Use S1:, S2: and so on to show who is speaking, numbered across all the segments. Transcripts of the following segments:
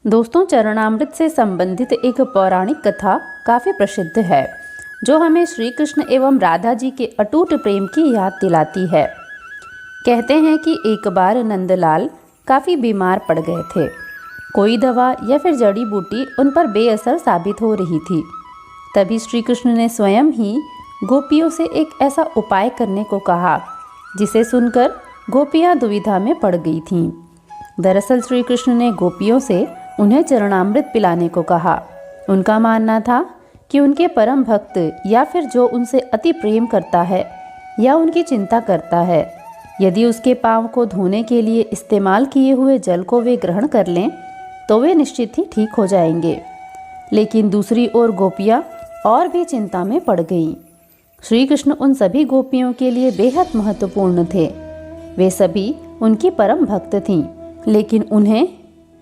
S1: दोस्तों, चरणामृत से संबंधित एक पौराणिक कथा काफ़ी प्रसिद्ध है जो हमें श्री कृष्ण एवं राधा जी के अटूट प्रेम की याद दिलाती है। कहते हैं कि एक बार नंदलाल काफ़ी बीमार पड़ गए थे। कोई दवा या फिर जड़ी बूटी उन पर बेअसर साबित हो रही थी। तभी श्री कृष्ण ने स्वयं ही गोपियों से एक ऐसा उपाय करने को कहा जिसे सुनकर गोपियाँ दुविधा में पड़ गई थीं। दरअसल श्री कृष्ण ने गोपियों से उन्हें चरणामृत पिलाने को कहा। उनका मानना था कि उनके परम भक्त या फिर जो उनसे अति प्रेम करता है या उनकी चिंता करता है, यदि उसके पाँव को धोने के लिए इस्तेमाल किए हुए जल को वे ग्रहण कर लें तो वे निश्चित ही ठीक हो जाएंगे। लेकिन दूसरी ओर गोपियाँ और भी चिंता में पड़ गईं। श्री कृष्ण उन सभी गोपियों के लिए बेहद महत्वपूर्ण थे। वे सभी उनकी परम भक्त थीं, लेकिन उन्हें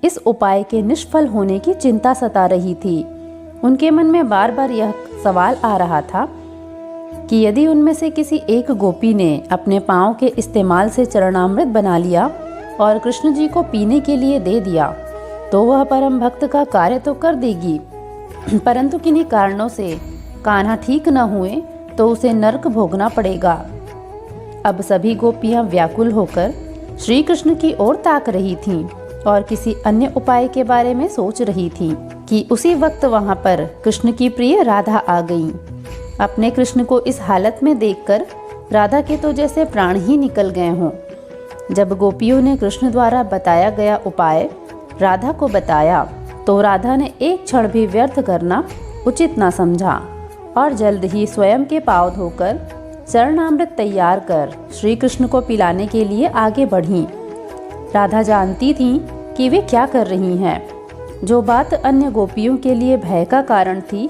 S1: इस उपाय के निष्फल होने की चिंता सता रही थी। उनके मन में बार बार यह सवाल आ रहा था कि यदि उनमें से किसी एक गोपी ने अपने पाँव के इस्तेमाल से चरणामृत बना लिया और कृष्ण जी को पीने के लिए दे दिया तो वह परम भक्त का कार्य तो कर देगी, परंतु किन्हीं कारणों से कान्हा ठीक न हुए तो उसे नरक भोगना पड़ेगा। अब सभी गोपियाँ व्याकुल होकर श्री कृष्ण की ओर ताक रही थीं और किसी अन्य उपाय के बारे में सोच रही थीं कि उसी वक्त वहां पर कृष्ण की प्रिय राधा आ गईं। अपने कृष्ण को इस हालत में देखकर राधा के तो जैसे प्राण ही निकल गए हों। जब गोपियों ने कृष्ण द्वारा बताया गया उपाय राधा को बताया तो राधा ने एक क्षण भी व्यर्थ करना उचित न समझा और जल्द ही स्वयं के पाँव धोकर चरणामृत तैयार कर श्री कृष्ण को पिलाने के लिए आगे बढ़ीं। राधा जानती थी कि वे क्या कर रही हैं। जो बात अन्य गोपियों के लिए भय का कारण थी,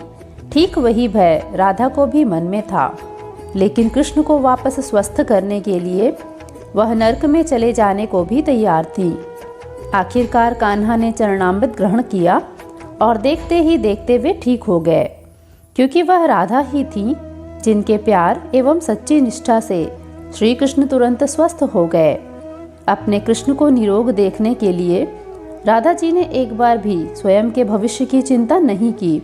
S1: ठीक वही भय राधा को भी मन में था। लेकिन कृष्ण को वापस स्वस्थ करने के लिए वह नरक में चले जाने को भी तैयार थी। आखिरकार कान्हा ने चरणामृत ग्रहण किया और देखते ही देखते वे ठीक हो गए, क्योंकि वह राधा ही थी जिनके प्यार एवं सच्ची निष्ठा से श्री कृष्ण तुरंत स्वस्थ हो गए। अपने कृष्ण को निरोग देखने के लिए राधा जी ने एक बार भी स्वयं के भविष्य की चिंता नहीं की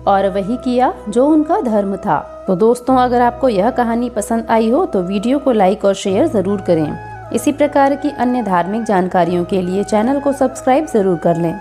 S1: और वही किया जो उनका धर्म था। तो दोस्तों, अगर आपको यह कहानी पसंद आई हो तो वीडियो को लाइक और शेयर ज़रूर करें। इसी प्रकार की अन्य धार्मिक जानकारियों के लिए चैनल को सब्सक्राइब ज़रूर कर लें।